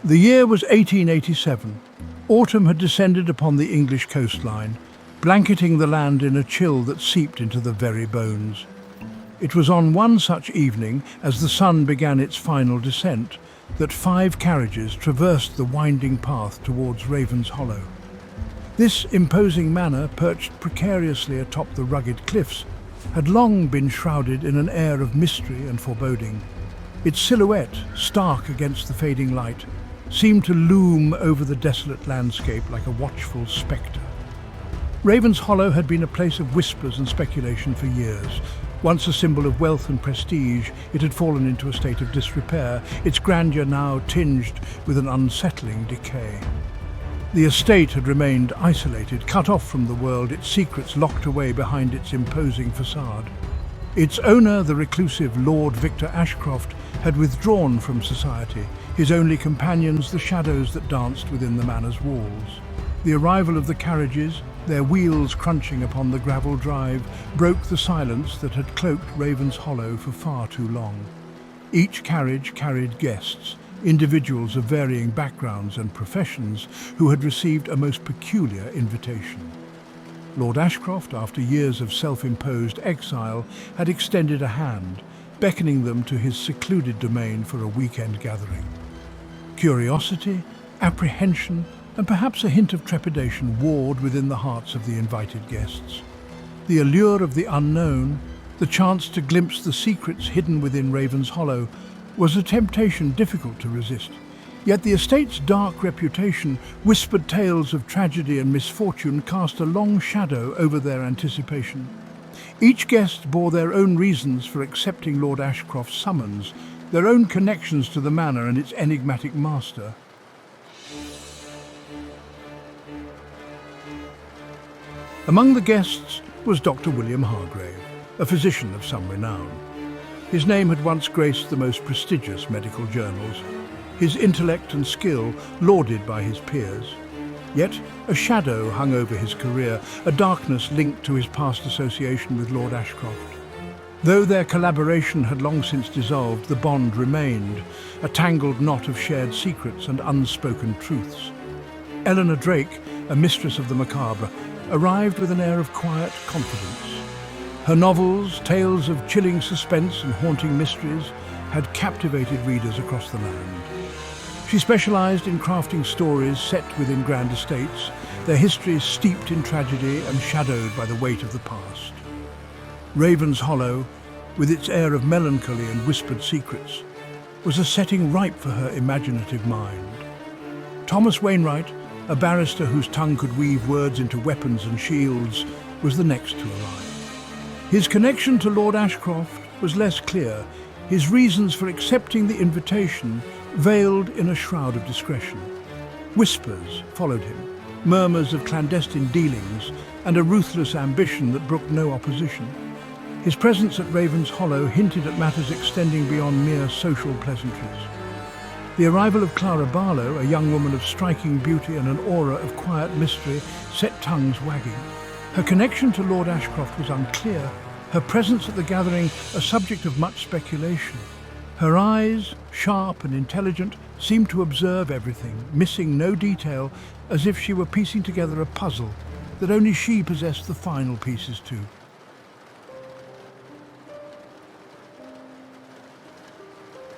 The year was 1887. Autumn had descended upon the English coastline, blanketing the land in a chill that seeped into the very bones. It was on one such evening, as the sun began its final descent, that 5 carriages traversed the winding path towards Raven's Hollow. This imposing manor, perched precariously atop the rugged cliffs, had long been shrouded in an air of mystery and foreboding. Its silhouette, stark against the fading light, seemed to loom over the desolate landscape like a watchful spectre. Raven's Hollow had been a place of whispers and speculation for years. Once a symbol of wealth and prestige, it had fallen into a state of disrepair, its grandeur now tinged with an unsettling decay. The estate had remained isolated, cut off from the world, its secrets locked away behind its imposing facade. Its owner, the reclusive Lord Victor Ashcroft, had withdrawn from society, his only companions the shadows that danced within the manor's walls. The arrival of the carriages, their wheels crunching upon the gravel drive, broke the silence that had cloaked Raven's Hollow for far too long. Each carriage carried guests, individuals of varying backgrounds and professions who had received a most peculiar invitation. Lord Ashcroft, after years of self-imposed exile, had extended a hand, beckoning them to his secluded domain for a weekend gathering. Curiosity, apprehension, and perhaps a hint of trepidation warred within the hearts of the invited guests. The allure of the unknown, the chance to glimpse the secrets hidden within Raven's Hollow, was a temptation difficult to resist. Yet the estate's dark reputation, whispered tales of tragedy and misfortune cast a long shadow over their anticipation. Each guest bore their own reasons for accepting Lord Ashcroft's summons, their own connections to the manor and its enigmatic master. Among the guests was Dr. William Hargrave, a physician of some renown. His name had once graced the most prestigious medical journals, his intellect and skill lauded by his peers. Yet a shadow hung over his career, a darkness linked to his past association with Lord Ashcroft. Though their collaboration had long since dissolved, the bond remained, a tangled knot of shared secrets and unspoken truths. Eleanor Drake, a mistress of the macabre, arrived with an air of quiet confidence. Her novels, tales of chilling suspense and haunting mysteries, had captivated readers across the land. She specialized in crafting stories set within grand estates, their histories steeped in tragedy and shadowed by the weight of the past. Raven's Hollow, with its air of melancholy and whispered secrets, was a setting ripe for her imaginative mind. Thomas Wainwright, a barrister whose tongue could weave words into weapons and shields, was the next to arrive. His connection to Lord Ashcroft was less clear, his reasons for accepting the invitation veiled in a shroud of discretion. Whispers followed him, murmurs of clandestine dealings and a ruthless ambition that brooked no opposition. His presence at Raven's Hollow hinted at matters extending beyond mere social pleasantries. The arrival of Clara Barlow, a young woman of striking beauty and an aura of quiet mystery, set tongues wagging. Her connection to Lord Ashcroft was unclear, her presence at the gathering a subject of much speculation. Her eyes, sharp and intelligent, seemed to observe everything, missing no detail, as if she were piecing together a puzzle that only she possessed the final pieces to.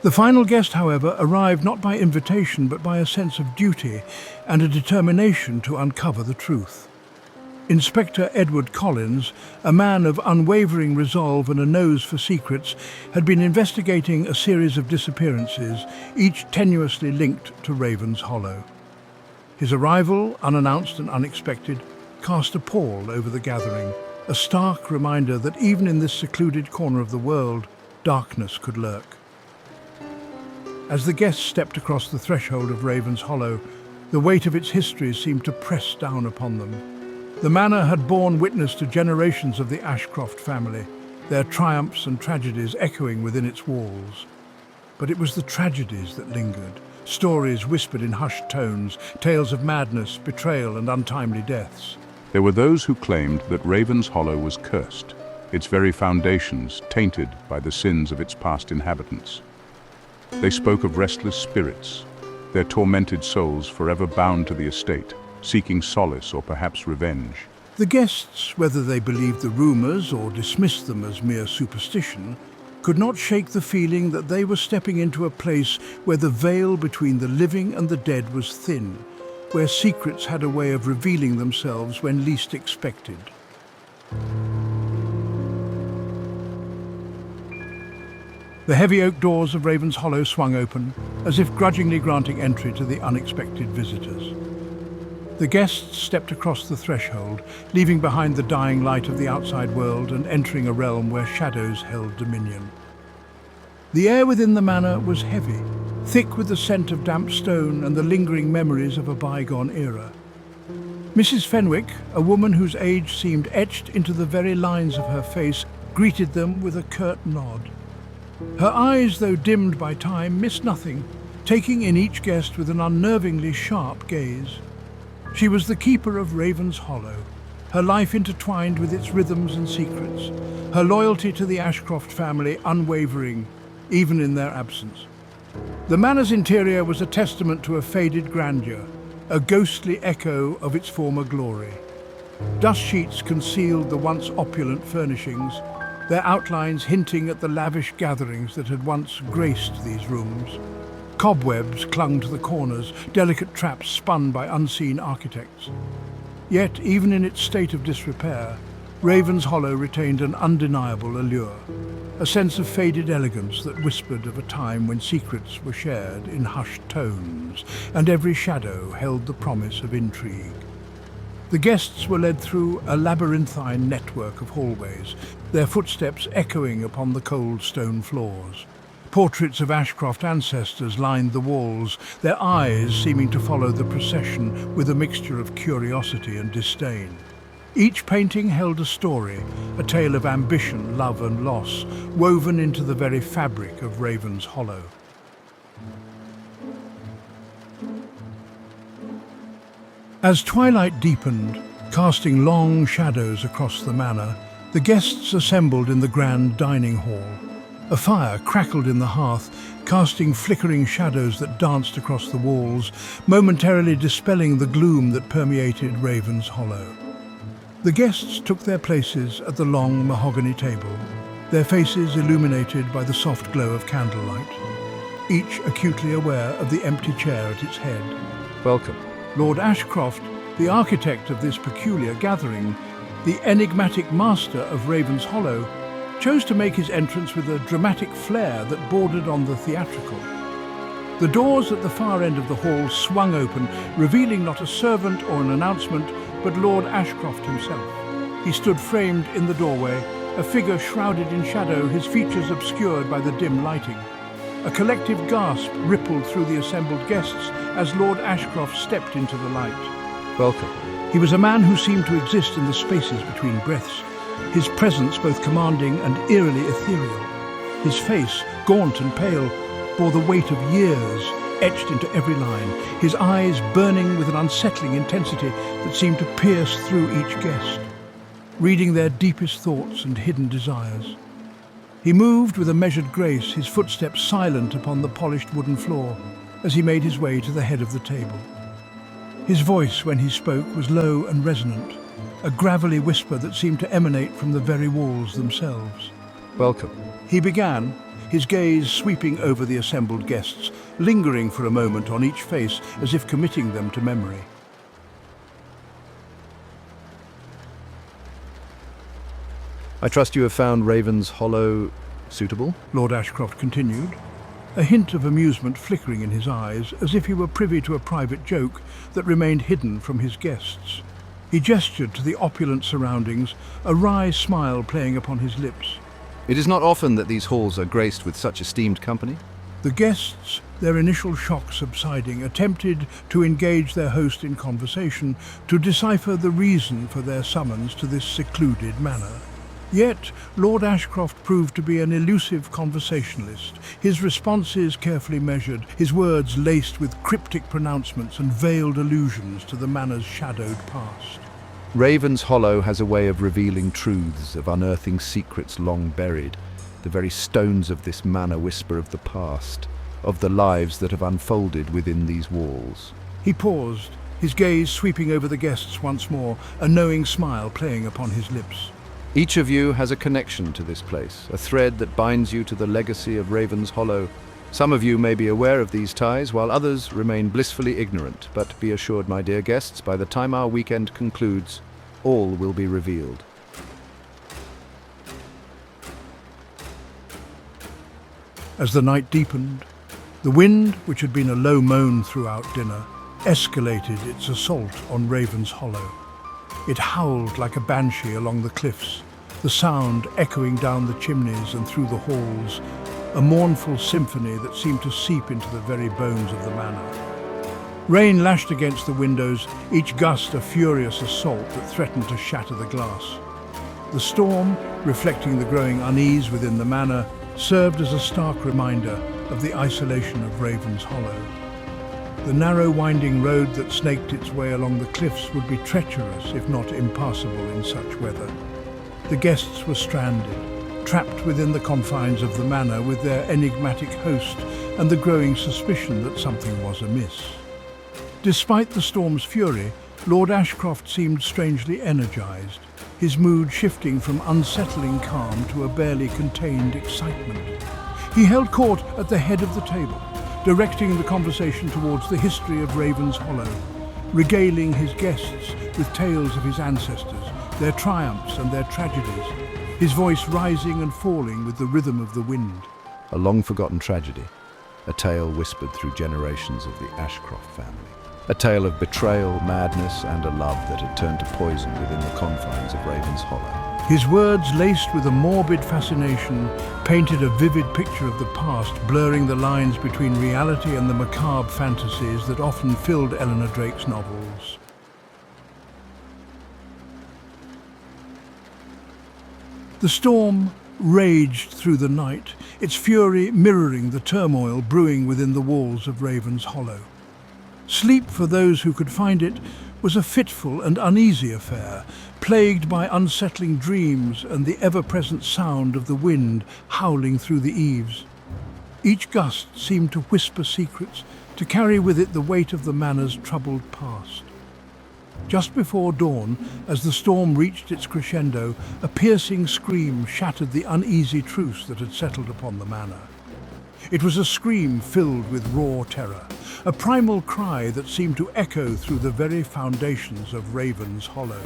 The final guest, however, arrived not by invitation but by a sense of duty and a determination to uncover the truth. Inspector Edward Collins, a man of unwavering resolve and a nose for secrets, had been investigating a series of disappearances, each tenuously linked to Raven's Hollow. His arrival, unannounced and unexpected, cast a pall over the gathering, a stark reminder that even in this secluded corner of the world, darkness could lurk. As the guests stepped across the threshold of Raven's Hollow, the weight of its history seemed to press down upon them. The manor had borne witness to generations of the Ashcroft family, their triumphs and tragedies echoing within its walls. But it was the tragedies that lingered, stories whispered in hushed tones, tales of madness, betrayal and untimely deaths. There were those who claimed that Raven's Hollow was cursed, its very foundations tainted by the sins of its past inhabitants. They spoke of restless spirits, their tormented souls forever bound to the estate, seeking solace or perhaps revenge. The guests, whether they believed the rumours or dismissed them as mere superstition, could not shake the feeling that they were stepping into a place where the veil between the living and the dead was thin, where secrets had a way of revealing themselves when least expected. The heavy oak doors of Raven's Hollow swung open, as if grudgingly granting entry to the unexpected visitors. The guests stepped across the threshold, leaving behind the dying light of the outside world and entering a realm where shadows held dominion. The air within the manor was heavy, thick with the scent of damp stone and the lingering memories of a bygone era. Mrs. Fenwick, a woman whose age seemed etched into the very lines of her face, greeted them with a curt nod. Her eyes, though dimmed by time, missed nothing, taking in each guest with an unnervingly sharp gaze. She was the keeper of Raven's Hollow, her life intertwined with its rhythms and secrets, her loyalty to the Ashcroft family unwavering, even in their absence. The manor's interior was a testament to a faded grandeur, a ghostly echo of its former glory. Dust sheets concealed the once opulent furnishings, their outlines hinting at the lavish gatherings that had once graced these rooms. Cobwebs clung to the corners, delicate traps spun by unseen architects. Yet, even in its state of disrepair, Raven's Hollow retained an undeniable allure, a sense of faded elegance that whispered of a time when secrets were shared in hushed tones, and every shadow held the promise of intrigue. The guests were led through a labyrinthine network of hallways, their footsteps echoing upon the cold stone floors. Portraits of Ashcroft ancestors lined the walls, their eyes seeming to follow the procession with a mixture of curiosity and disdain. Each painting held a story, a tale of ambition, love and loss, woven into the very fabric of Raven's Hollow. As twilight deepened, casting long shadows across the manor, the guests assembled in the grand dining hall. A fire crackled in the hearth, casting flickering shadows that danced across the walls, momentarily dispelling the gloom that permeated Raven's Hollow. The guests took their places at the long mahogany table, their faces illuminated by the soft glow of candlelight, each acutely aware of the empty chair at its head. Welcome. Lord Ashcroft, the architect of this peculiar gathering, the enigmatic master of Raven's Hollow, chose to make his entrance with a dramatic flair that bordered on the theatrical. The doors at the far end of the hall swung open, revealing not a servant or an announcement, but Lord Ashcroft himself. He stood framed in the doorway, a figure shrouded in shadow, his features obscured by the dim lighting. A collective gasp rippled through the assembled guests as Lord Ashcroft stepped into the light. Welcome. He was a man who seemed to exist in the spaces between breaths, his presence both commanding and eerily ethereal. His face, gaunt and pale, bore the weight of years etched into every line, his eyes burning with an unsettling intensity that seemed to pierce through each guest, reading their deepest thoughts and hidden desires. He moved with a measured grace, his footsteps silent upon the polished wooden floor, as he made his way to the head of the table. His voice, when he spoke, was low and resonant, a gravelly whisper that seemed to emanate from the very walls themselves. Welcome. He began, his gaze sweeping over the assembled guests, lingering for a moment on each face as if committing them to memory. I trust you have found Raven's Hollow suitable? Lord Ashcroft continued, a hint of amusement flickering in his eyes, as if he were privy to a private joke that remained hidden from his guests. He gestured to the opulent surroundings, a wry smile playing upon his lips. It is not often that these halls are graced with such esteemed company. The guests, their initial shock subsiding, attempted to engage their host in conversation, to decipher the reason for their summons to this secluded manor. Yet, Lord Ashcroft proved to be an elusive conversationalist, his responses carefully measured, his words laced with cryptic pronouncements and veiled allusions to the manor's shadowed past. Raven's Hollow has a way of revealing truths, of unearthing secrets long buried. The very stones of this manor whisper of the past. of the lives that have unfolded within these walls. He paused, his gaze sweeping over the guests once more, a knowing smile playing upon his lips. Each of you has a connection to this place, a thread that binds you to the legacy of Raven's Hollow. Some of you may be aware of these ties, while others remain blissfully ignorant. But be assured, my dear guests, by the time our weekend concludes, all will be revealed. As the night deepened, the wind, which had been a low moan throughout dinner, escalated its assault on Raven's Hollow. It howled like a banshee along the cliffs, the sound echoing down the chimneys and through the halls, a mournful symphony that seemed to seep into the very bones of the manor. Rain lashed against the windows, each gust a furious assault that threatened to shatter the glass. The storm, reflecting the growing unease within the manor, served as a stark reminder of the isolation of Raven's Hollow. The narrow winding road that snaked its way along the cliffs would be treacherous, if not impassable, in such weather. The guests were stranded, trapped within the confines of the manor with their enigmatic host and the growing suspicion that something was amiss. Despite the storm's fury, Lord Ashcroft seemed strangely energized, his mood shifting from unsettling calm to a barely contained excitement. He held court at the head of the table, directing the conversation towards the history of Raven's Hollow, regaling his guests with tales of his ancestors, their triumphs and their tragedies, his voice rising and falling with the rhythm of the wind. A long-forgotten tragedy, a tale whispered through generations of the Ashcroft family. A tale of betrayal, madness, and a love that had turned to poison within the confines of Raven's Hollow. His words, laced with a morbid fascination, painted a vivid picture of the past, blurring the lines between reality and the macabre fantasies that often filled Eleanor Drake's novels. The storm raged through the night, its fury mirroring the turmoil brewing within the walls of Raven's Hollow. Sleep, for those who could find it, was a fitful and uneasy affair, plagued by unsettling dreams and the ever-present sound of the wind howling through the eaves. Each gust seemed to whisper secrets, to carry with it the weight of the manor's troubled past. Just before dawn, as the storm reached its crescendo, a piercing scream shattered the uneasy truce that had settled upon the manor. It was a scream filled with raw terror, a primal cry that seemed to echo through the very foundations of Raven's Hollow.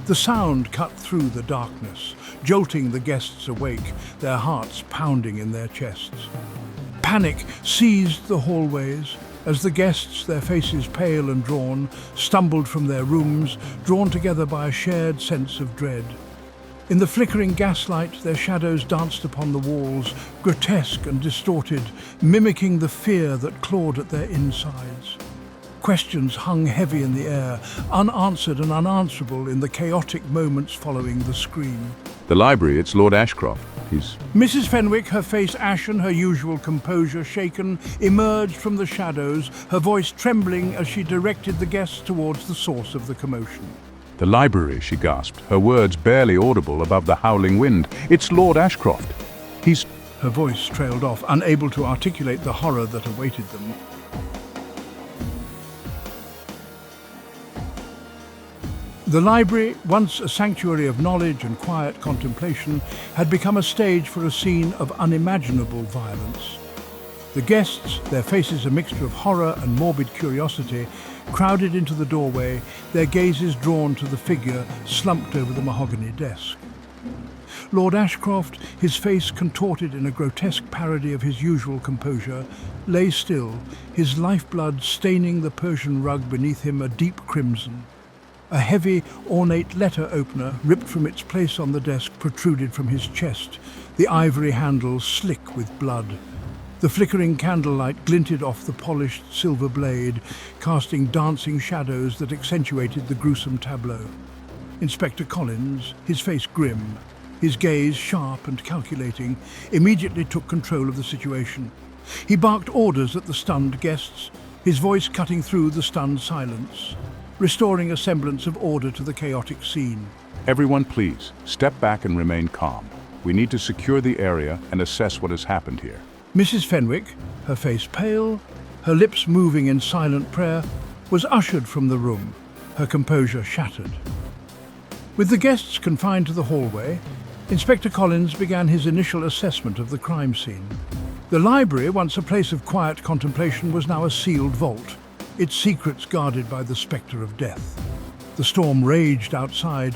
The sound cut through the darkness, jolting the guests awake, their hearts pounding in their chests. Panic seized the hallways as the guests, their faces pale and drawn, stumbled from their rooms, drawn together by a shared sense of dread. In the flickering gaslight, their shadows danced upon the walls, grotesque and distorted, mimicking the fear that clawed at their insides. Questions hung heavy in the air, unanswered and unanswerable in the chaotic moments following the scream. The library, it's Lord Ashcroft. He's... Mrs. Fenwick, her face ashen, her usual composure shaken, emerged from the shadows, her voice trembling as she directed the guests towards the source of the commotion. The library, she gasped, her words barely audible above the howling wind. It's Lord Ashcroft. He's... Her voice trailed off, unable to articulate the horror that awaited them. The library, once a sanctuary of knowledge and quiet contemplation, had become a stage for a scene of unimaginable violence. The guests, their faces a mixture of horror and morbid curiosity, crowded into the doorway, their gazes drawn to the figure slumped over the mahogany desk. Lord Ashcroft, his face contorted in a grotesque parody of his usual composure, lay still, his lifeblood staining the Persian rug beneath him a deep crimson. A heavy, ornate letter opener, ripped from its place on the desk, protruded from his chest, the ivory handle slick with blood. The flickering candlelight glinted off the polished silver blade, casting dancing shadows that accentuated the gruesome tableau. Inspector Collins, his face grim, his gaze sharp and calculating, immediately took control of the situation. He barked orders at the stunned guests, his voice cutting through the stunned silence, restoring a semblance of order to the chaotic scene. Everyone, please, step back and remain calm. We need to secure the area and assess what has happened here. Mrs. Fenwick, her face pale, her lips moving in silent prayer, was ushered from the room, her composure shattered. With the guests confined to the hallway, Inspector Collins began his initial assessment of the crime scene. The library, once a place of quiet contemplation, was now a sealed vault, its secrets guarded by the spectre of death. The storm raged outside,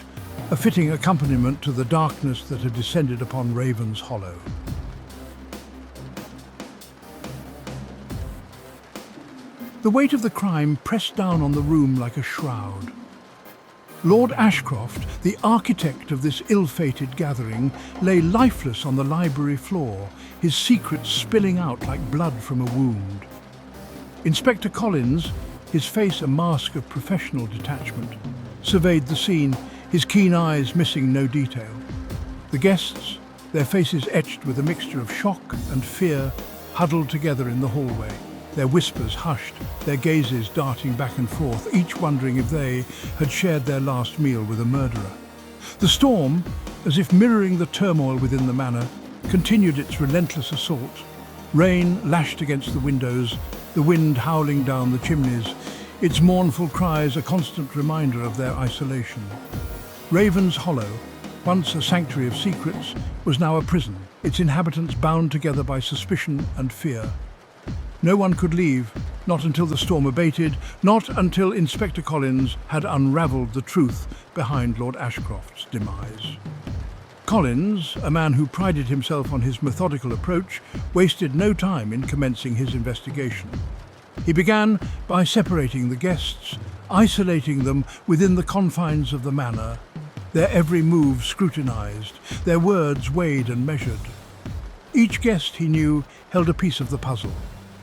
a fitting accompaniment to the darkness that had descended upon Raven's Hollow. The weight of the crime pressed down on the room like a shroud. Lord Ashcroft, the architect of this ill-fated gathering, lay lifeless on the library floor, his secrets spilling out like blood from a wound. Inspector Collins, his face a mask of professional detachment, surveyed the scene, his keen eyes missing no detail. The guests, their faces etched with a mixture of shock and fear, huddled together in the hallway, their whispers hushed, their gazes darting back and forth, each wondering if they had shared their last meal with a murderer. The storm, as if mirroring the turmoil within the manor, continued its relentless assault. Rain lashed against the windows, the wind howling down the chimneys, its mournful cries a constant reminder of their isolation. Raven's Hollow, once a sanctuary of secrets, was now a prison, its inhabitants bound together by suspicion and fear. No one could leave, not until the storm abated, not until Inspector Collins had unravelled the truth behind Lord Ashcroft's demise. Collins, a man who prided himself on his methodical approach, wasted no time in commencing his investigation. He began by separating the guests, isolating them within the confines of the manor, their every move scrutinized, their words weighed and measured. Each guest, he knew, held a piece of the puzzle,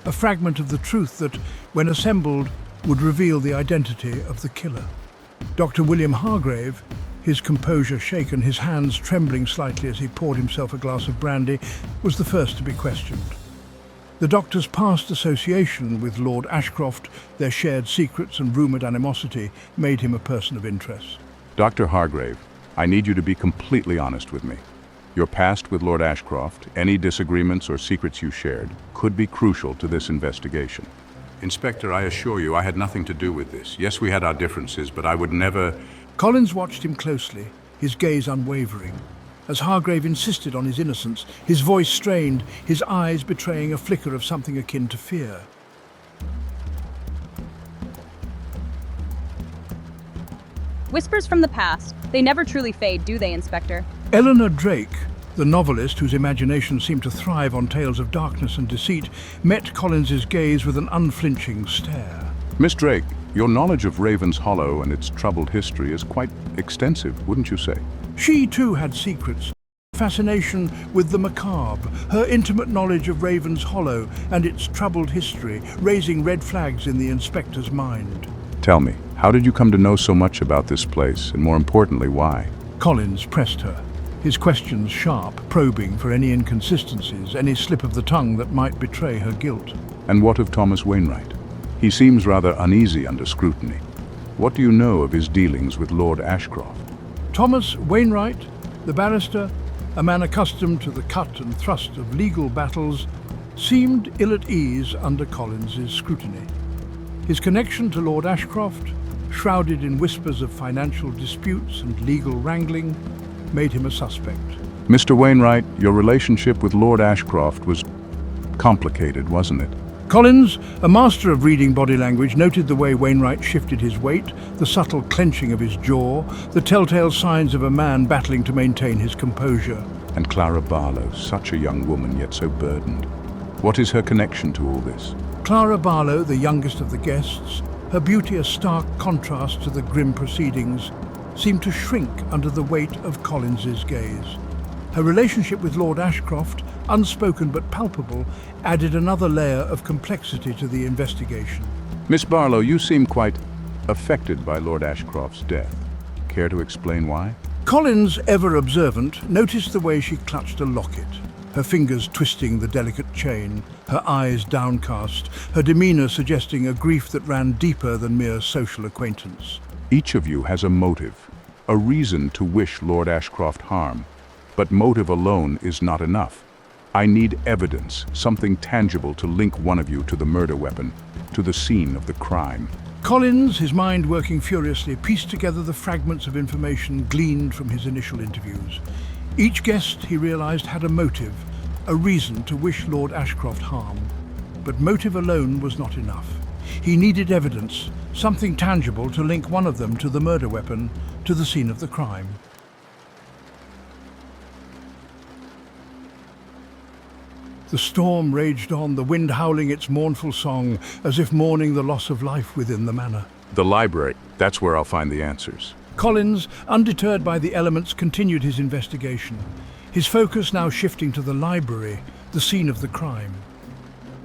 a fragment of the truth that, when assembled, would reveal the identity of the killer. Dr. William Hargrave, his composure shaken, his hands trembling slightly as he poured himself a glass of brandy, was the first to be questioned. The doctor's past association with Lord Ashcroft, their shared secrets and rumoured animosity, made him a person of interest. Dr. Hargrave, I need you to be completely honest with me. Your past with Lord Ashcroft, any disagreements or secrets you shared, could be crucial to this investigation. Inspector, I assure you I had nothing to do with this. Yes, we had our differences, but I would never... Collins watched him closely, his gaze unwavering. As Hargrave insisted on his innocence, his voice strained, his eyes betraying a flicker of something akin to fear. Whispers from the past. They never truly fade, do they, Inspector? Eleanor Drake, the novelist whose imagination seemed to thrive on tales of darkness and deceit, met Collins's gaze with an unflinching stare. Miss Drake, your knowledge of Raven's Hollow and its troubled history is quite extensive, wouldn't you say? She too had secrets. Fascination with the macabre, her intimate knowledge of Raven's Hollow and its troubled history, raising red flags in the inspector's mind. Tell me, how did you come to know so much about this place, and more importantly, why? Collins pressed her, his questions sharp, probing for any inconsistencies, any slip of the tongue that might betray her guilt. And what of Thomas Wainwright? He seems rather uneasy under scrutiny. What do you know of his dealings with Lord Ashcroft? Thomas Wainwright, the barrister, a man accustomed to the cut and thrust of legal battles, seemed ill at ease under Collins's scrutiny. His connection to Lord Ashcroft, shrouded in whispers of financial disputes and legal wrangling, made him a suspect. Mr. Wainwright, your relationship with Lord Ashcroft was complicated, wasn't it? Collins, a master of reading body language, noted the way Wainwright shifted his weight, the subtle clenching of his jaw, the telltale signs of a man battling to maintain his composure. And Clara Barlow, such a young woman yet so burdened. What is her connection to all this? Clara Barlow, the youngest of the guests, her beauty a stark contrast to the grim proceedings, seemed to shrink under the weight of Collins's gaze. Her relationship with Lord Ashcroft, unspoken but palpable, added another layer of complexity to the investigation. Miss Barlow, you seem quite affected by Lord Ashcroft's death. Care to explain why? Collins, ever observant, noticed the way she clutched a locket, her fingers twisting the delicate chain, her eyes downcast, her demeanour suggesting a grief that ran deeper than mere social acquaintance. Each of you has a motive, a reason to wish Lord Ashcroft harm. But motive alone is not enough. I need evidence, something tangible to link one of you to the murder weapon, to the scene of the crime. Collins, his mind working furiously, pieced together the fragments of information gleaned from his initial interviews. Each guest, he realized, had a motive, a reason to wish Lord Ashcroft harm. But motive alone was not enough. He needed evidence, something tangible to link one of them to the murder weapon, to the scene of the crime. The storm raged on, the wind howling its mournful song, as if mourning the loss of life within the manor. The library, that's where I'll find the answers. Collins, undeterred by the elements, continued his investigation, his focus now shifting to the library, the scene of the crime.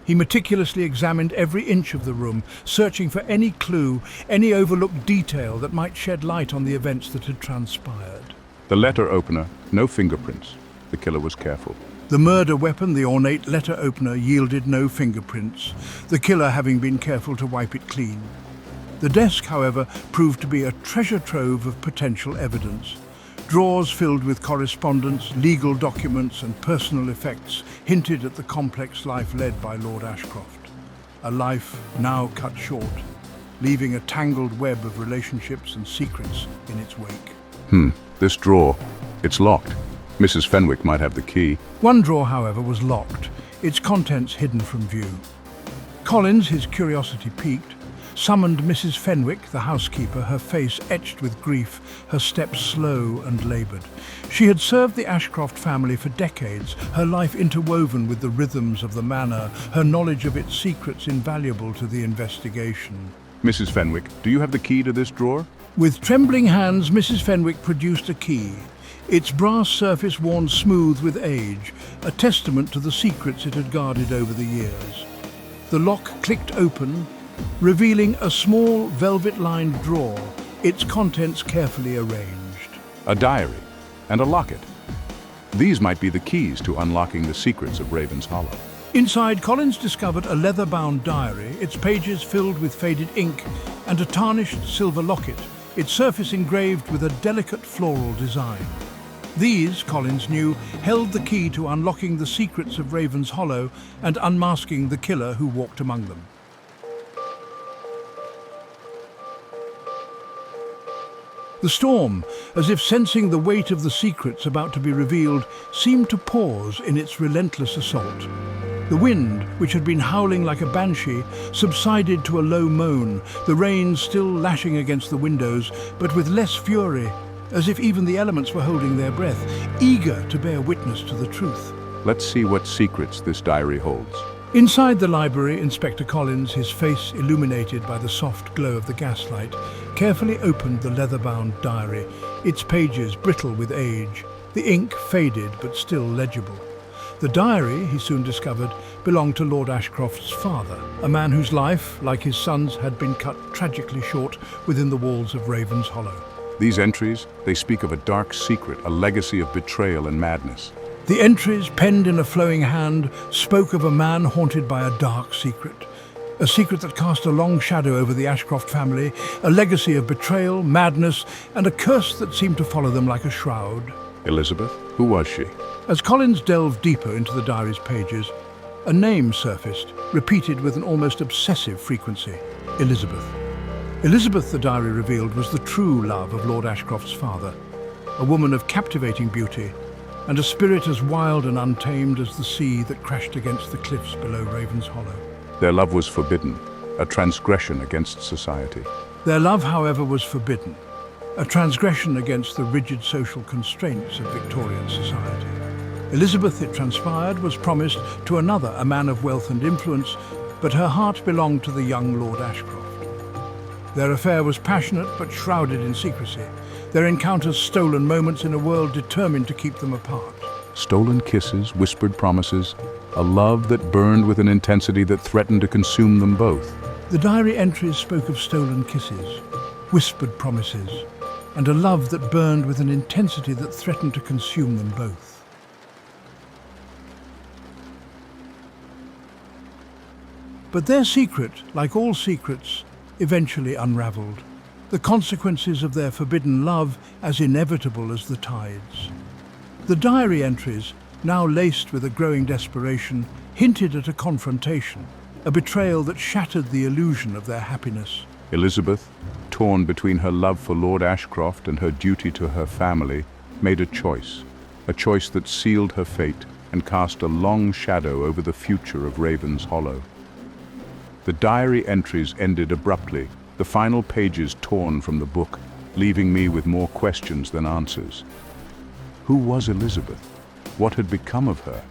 He meticulously examined every inch of the room, searching for any clue, any overlooked detail that might shed light on the events that had transpired. The letter opener, no fingerprints. The killer was careful. The murder weapon, the ornate letter opener, yielded no fingerprints, the killer having been careful to wipe it clean. The desk, however, proved to be a treasure trove of potential evidence. Drawers filled with correspondence, legal documents and personal effects hinted at the complex life led by Lord Ashcroft. A life now cut short, leaving a tangled web of relationships and secrets in its wake. This drawer, it's locked. Mrs. Fenwick might have the key. One drawer, however, was locked, its contents hidden from view. Collins, his curiosity piqued, summoned Mrs. Fenwick, the housekeeper, her face etched with grief, her steps slow and laboured. She had served the Ashcroft family for decades, her life interwoven with the rhythms of the manor, her knowledge of its secrets invaluable to the investigation. Mrs. Fenwick, do you have the key to this drawer? With trembling hands, Mrs. Fenwick produced a key, its brass surface worn smooth with age, a testament to the secrets it had guarded over the years. The lock clicked open, revealing a small velvet-lined drawer, its contents carefully arranged. A diary and a locket. These might be the keys to unlocking the secrets of Raven's Hollow. Inside, Collins discovered a leather-bound diary, its pages filled with faded ink, and a tarnished silver locket, its surface engraved with a delicate floral design. These, Collins knew, held the key to unlocking the secrets of Raven's Hollow and unmasking the killer who walked among them. The storm, as if sensing the weight of the secrets about to be revealed, seemed to pause in its relentless assault. The wind, which had been howling like a banshee, subsided to a low moan, the rain still lashing against the windows, but with less fury, as if even the elements were holding their breath, eager to bear witness to the truth. Let's see what secrets this diary holds. Inside the library, Inspector Collins, his face illuminated by the soft glow of the gaslight, carefully opened the leather-bound diary, its pages brittle with age, the ink faded but still legible. The diary, he soon discovered, belonged to Lord Ashcroft's father, a man whose life, like his son's, had been cut tragically short within the walls of Raven's Hollow. These entries, they speak of a dark secret, a legacy of betrayal and madness. The entries, penned in a flowing hand, spoke of a man haunted by a dark secret. A secret that cast a long shadow over the Ashcroft family, a legacy of betrayal, madness, and a curse that seemed to follow them like a shroud. Elizabeth? Who was she? As Collins delved deeper into the diary's pages, a name surfaced, repeated with an almost obsessive frequency: Elizabeth. Elizabeth, the diary revealed, was the true love of Lord Ashcroft's father, a woman of captivating beauty, and a spirit as wild and untamed as the sea that crashed against the cliffs below Raven's Hollow. Their love was forbidden, a transgression against society. Their love, however, was forbidden, a transgression against the rigid social constraints of Victorian society. Elizabeth, it transpired, was promised to another, a man of wealth and influence, but her heart belonged to the young Lord Ashcroft. Their affair was passionate but shrouded in secrecy, their encounters stolen moments in a world determined to keep them apart. Stolen kisses, whispered promises, a love that burned with an intensity that threatened to consume them both. The diary entries spoke of stolen kisses, whispered promises, and a love that burned with an intensity that threatened to consume them both. But their secret, like all secrets, eventually unraveled, the consequences of their forbidden love as inevitable as the tides. The diary entries, now laced with a growing desperation, hinted at a confrontation, a betrayal that shattered the illusion of their happiness. Elizabeth, torn between her love for Lord Ashcroft and her duty to her family, made a choice that sealed her fate and cast a long shadow over the future of Raven's Hollow. The diary entries ended abruptly, the final pages torn from the book, leaving me with more questions than answers. Who was Elizabeth? What had become of her?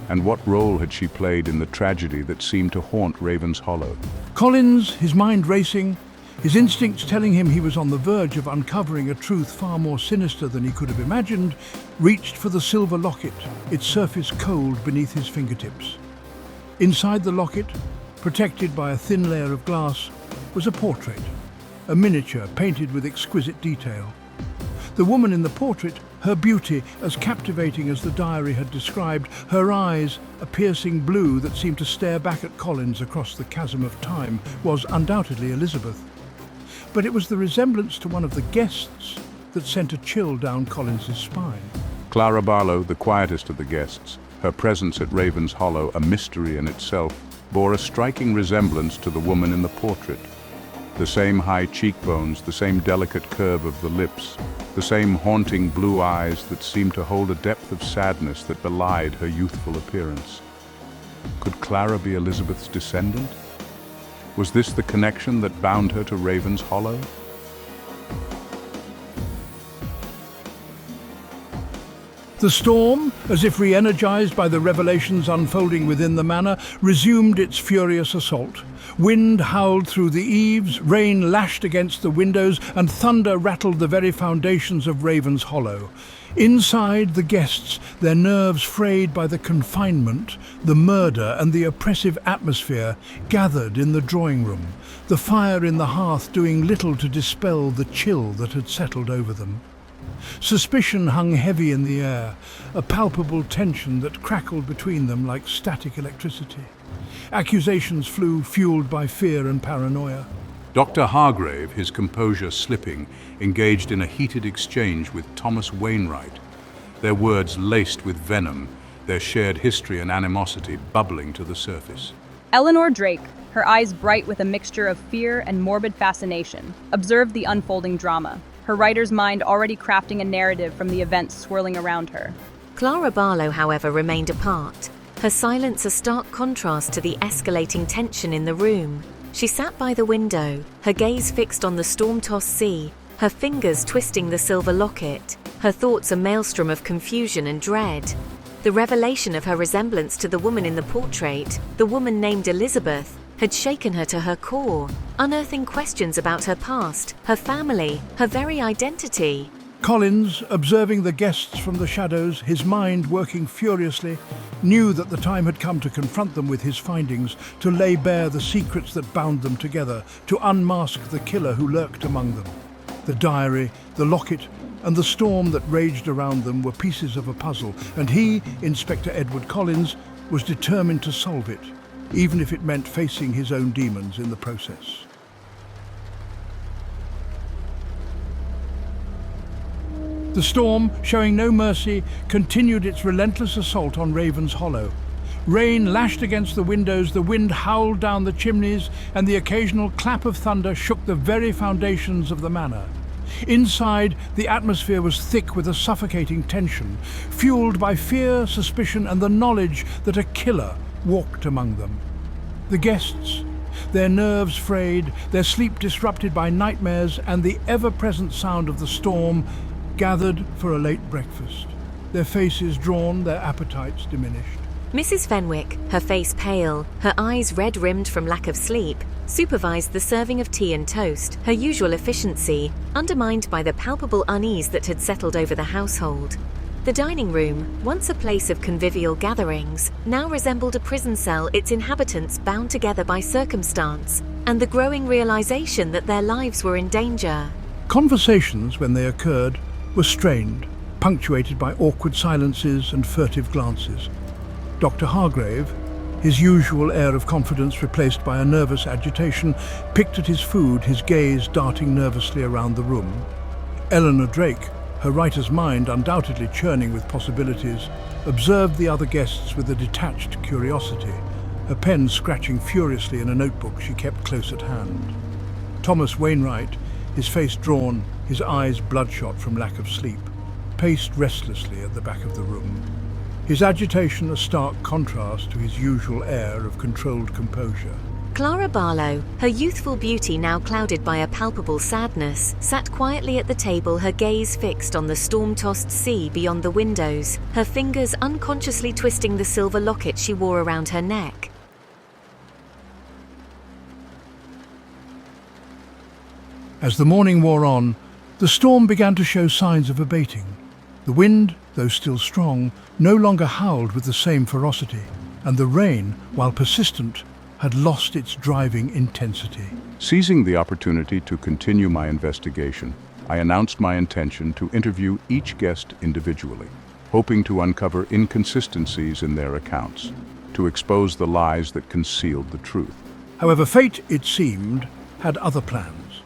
And what role had she played in the tragedy that seemed to haunt Raven's Hollow? Collins, his mind racing, his instincts telling him he was on the verge of uncovering a truth far more sinister than he could have imagined, reached for the silver locket, its surface cold beneath his fingertips. Inside the locket, protected by a thin layer of glass, was a portrait, a miniature painted with exquisite detail. The woman in the portrait, her beauty as captivating as the diary had described, her eyes a piercing blue that seemed to stare back at Collins across the chasm of time, was undoubtedly Elizabeth. But it was the resemblance to one of the guests that sent a chill down Collins's spine. Clara Barlow, the quietest of the guests, her presence at Raven's Hollow a mystery in itself, bore a striking resemblance to the woman in the portrait. The same high cheekbones, the same delicate curve of the lips, the same haunting blue eyes that seemed to hold a depth of sadness that belied her youthful appearance. Could Clara be Elizabeth's descendant? Was this the connection that bound her to Raven's Hollow? The storm, as if re-energized by the revelations unfolding within the manor, resumed its furious assault. Wind howled through the eaves, rain lashed against the windows, and thunder rattled the very foundations of Raven's Hollow. Inside, the guests, their nerves frayed by the confinement, the murder, and the oppressive atmosphere, gathered in the drawing room, the fire in the hearth doing little to dispel the chill that had settled over them. Suspicion hung heavy in the air, a palpable tension that crackled between them like static electricity. Accusations flew, fueled by fear and paranoia. Dr. Hargrave, his composure slipping, engaged in a heated exchange with Thomas Wainwright, their words laced with venom, their shared history and animosity bubbling to the surface. Eleanor Drake, her eyes bright with a mixture of fear and morbid fascination, observed the unfolding drama, her writer's mind already crafting a narrative from the events swirling around her. Clara Barlow, however, remained apart, her silence a stark contrast to the escalating tension in the room. She sat by the window, her gaze fixed on the storm-tossed sea, her fingers twisting the silver locket, her thoughts a maelstrom of confusion and dread. The revelation of her resemblance to the woman in the portrait, the woman named Elizabeth, had shaken her to her core, unearthing questions about her past, her family, her very identity. Collins, observing the guests from the shadows, his mind working furiously, knew that the time had come to confront them with his findings, to lay bare the secrets that bound them together, to unmask the killer who lurked among them. The diary, the locket, and the storm that raged around them were pieces of a puzzle, and he, Inspector Edward Collins, was determined to solve it, even if it meant facing his own demons in the process. The storm, showing no mercy, continued its relentless assault on Raven's Hollow. Rain lashed against the windows, the wind howled down the chimneys, and the occasional clap of thunder shook the very foundations of the manor. Inside, the atmosphere was thick with a suffocating tension, fueled by fear, suspicion, and the knowledge that a killer walked among them. The guests, their nerves frayed, their sleep disrupted by nightmares and the ever-present sound of the storm, gathered for a late breakfast, their faces drawn, their appetites diminished. Mrs. Fenwick, her face pale, her eyes red-rimmed from lack of sleep, supervised the serving of tea and toast, her usual efficiency, undermined by the palpable unease that had settled over the household. The dining room, once a place of convivial gatherings, now resembled a prison cell, its inhabitants bound together by circumstance, and the growing realization that their lives were in danger. Conversations, when they occurred, were strained, punctuated by awkward silences and furtive glances. Dr. Hargrave, his usual air of confidence replaced by a nervous agitation, picked at his food, his gaze darting nervously around the room. Eleanor Drake, her writer's mind undoubtedly churning with possibilities, observed the other guests with a detached curiosity, her pen scratching furiously in a notebook she kept close at hand. Thomas Wainwright, his face drawn, his eyes bloodshot from lack of sleep, paced restlessly at the back of the room, his agitation a stark contrast to his usual air of controlled composure. Clara Barlow, her youthful beauty now clouded by a palpable sadness, sat quietly at the table, her gaze fixed on the storm-tossed sea beyond the windows, her fingers unconsciously twisting the silver locket she wore around her neck. As the morning wore on, the storm began to show signs of abating. The wind, though still strong, no longer howled with the same ferocity, and the rain, while persistent, had lost its driving intensity. Seizing the opportunity to continue my investigation, I announced my intention to interview each guest individually, hoping to uncover inconsistencies in their accounts, to expose the lies that concealed the truth. However, fate, it seemed, had other plans.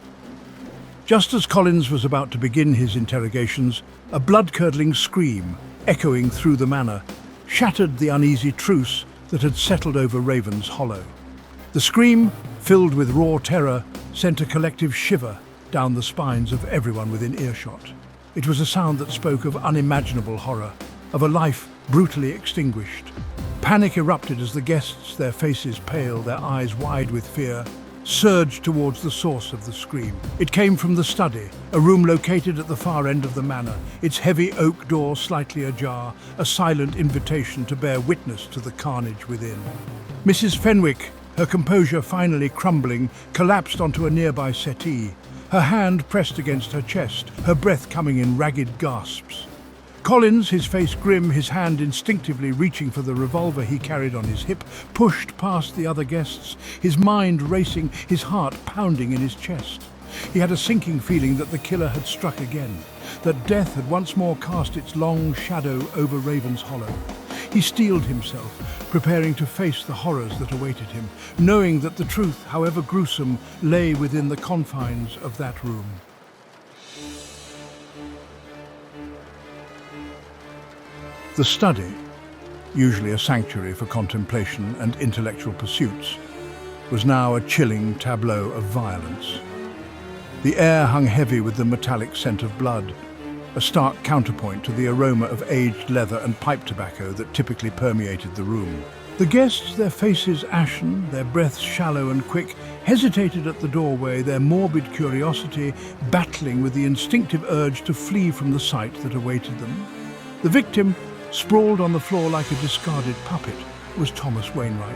Just as Collins was about to begin his interrogations, a blood-curdling scream, echoing through the manor, shattered the uneasy truce that had settled over Raven's Hollow. The scream, filled with raw terror, sent a collective shiver down the spines of everyone within earshot. It was a sound that spoke of unimaginable horror, of a life brutally extinguished. Panic erupted as the guests, their faces pale, their eyes wide with fear, surged towards the source of the scream. It came from the study, a room located at the far end of the manor, its heavy oak door slightly ajar, a silent invitation to bear witness to the carnage within. Mrs. Fenwick, her composure finally crumbling, collapsed onto a nearby settee, her hand pressed against her chest, her breath coming in ragged gasps. Collins, his face grim, his hand instinctively reaching for the revolver he carried on his hip, pushed past the other guests, his mind racing, his heart pounding in his chest. He had a sinking feeling that the killer had struck again, that death had once more cast its long shadow over Raven's Hollow. He steeled himself, preparing to face the horrors that awaited him, knowing that the truth, however gruesome, lay within the confines of that room. The study, usually a sanctuary for contemplation and intellectual pursuits, was now a chilling tableau of violence. The air hung heavy with the metallic scent of blood, a stark counterpoint to the aroma of aged leather and pipe tobacco that typically permeated the room. The guests, their faces ashen, their breaths shallow and quick, hesitated at the doorway, their morbid curiosity battling with the instinctive urge to flee from the sight that awaited them. The victim, sprawled on the floor like a discarded puppet, was Thomas Wainwright.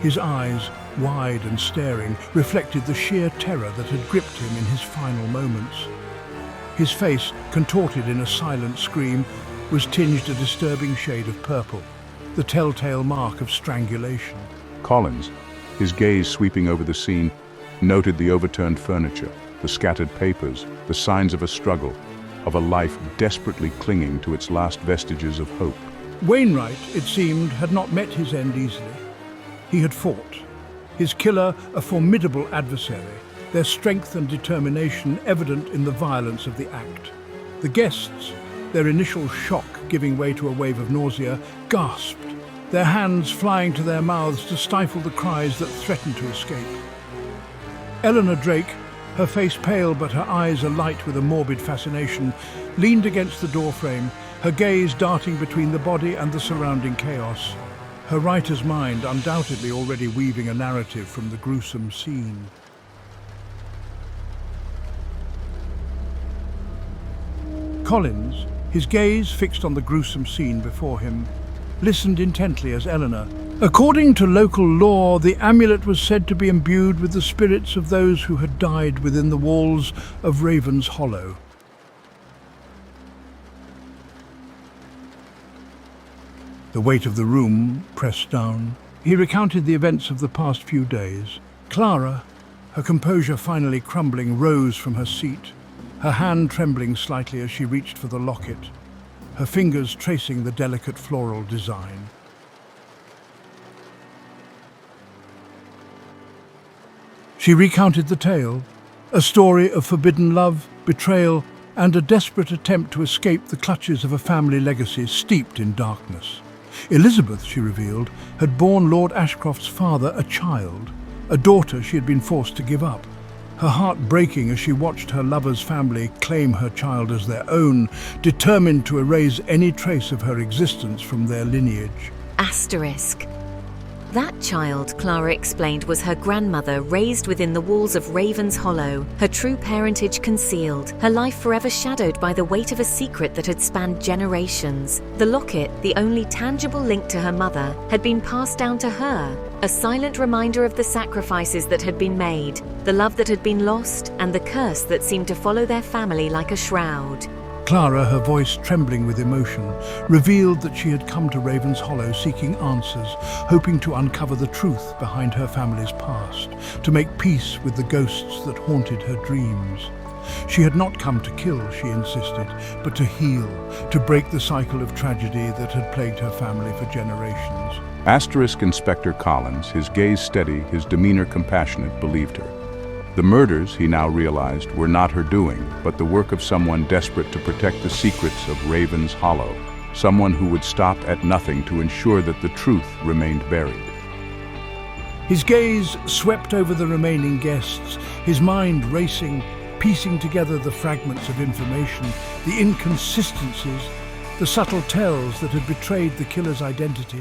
His eyes, wide and staring, reflected the sheer terror that had gripped him in his final moments. His face, contorted in a silent scream, was tinged a disturbing shade of purple, the telltale mark of strangulation. Collins, his gaze sweeping over the scene, noted the overturned furniture, the scattered papers, the signs of a struggle, of a life desperately clinging to its last vestiges of hope. Wainwright, it seemed, had not met his end easily. He had fought, his killer a formidable adversary, their strength and determination evident in the violence of the act. The guests, their initial shock giving way to a wave of nausea, gasped, their hands flying to their mouths to stifle the cries that threatened to escape. Eleanor Drake, her face pale but her eyes alight with a morbid fascination, leaned against the doorframe, her gaze darting between the body and the surrounding chaos, her writer's mind undoubtedly already weaving a narrative from the gruesome scene. Collins, his gaze fixed on the gruesome scene before him, listened intently as Eleanor. According to local law, the amulet was said to be imbued with the spirits of those who had died within the walls of Raven's Hollow. The weight of the room pressed down. He recounted the events of the past few days. Clara, her composure finally crumbling, rose from her seat, her hand trembling slightly as she reached for the locket, her fingers tracing the delicate floral design. She recounted the tale, a story of forbidden love, betrayal, and a desperate attempt to escape the clutches of a family legacy steeped in darkness. Elizabeth, she revealed, had borne Lord Ashcroft's father a child, a daughter she had been forced to give up, her heart breaking as she watched her lover's family claim her child as their own, determined to erase any trace of her existence from their lineage. Asterisk. That child, Clara explained, was her grandmother, raised within the walls of Raven's Hollow, her true parentage concealed, her life forever shadowed by the weight of a secret that had spanned generations. The locket, the only tangible link to her mother, had been passed down to her, a silent reminder of the sacrifices that had been made, the love that had been lost, and the curse that seemed to follow their family like a shroud. Clara, her voice trembling with emotion, revealed that she had come to Raven's Hollow seeking answers, hoping to uncover the truth behind her family's past, to make peace with the ghosts that haunted her dreams. She had not come to kill, she insisted, but to heal, to break the cycle of tragedy that had plagued her family for generations. Asterisk Inspector Collins, his gaze steady, his demeanor compassionate, believed her. The murders, he now realized, were not her doing, but the work of someone desperate to protect the secrets of Raven's Hollow, someone who would stop at nothing to ensure that the truth remained buried. His gaze swept over the remaining guests, his mind racing, piecing together the fragments of information, the inconsistencies, the subtle tells that had betrayed the killer's identity.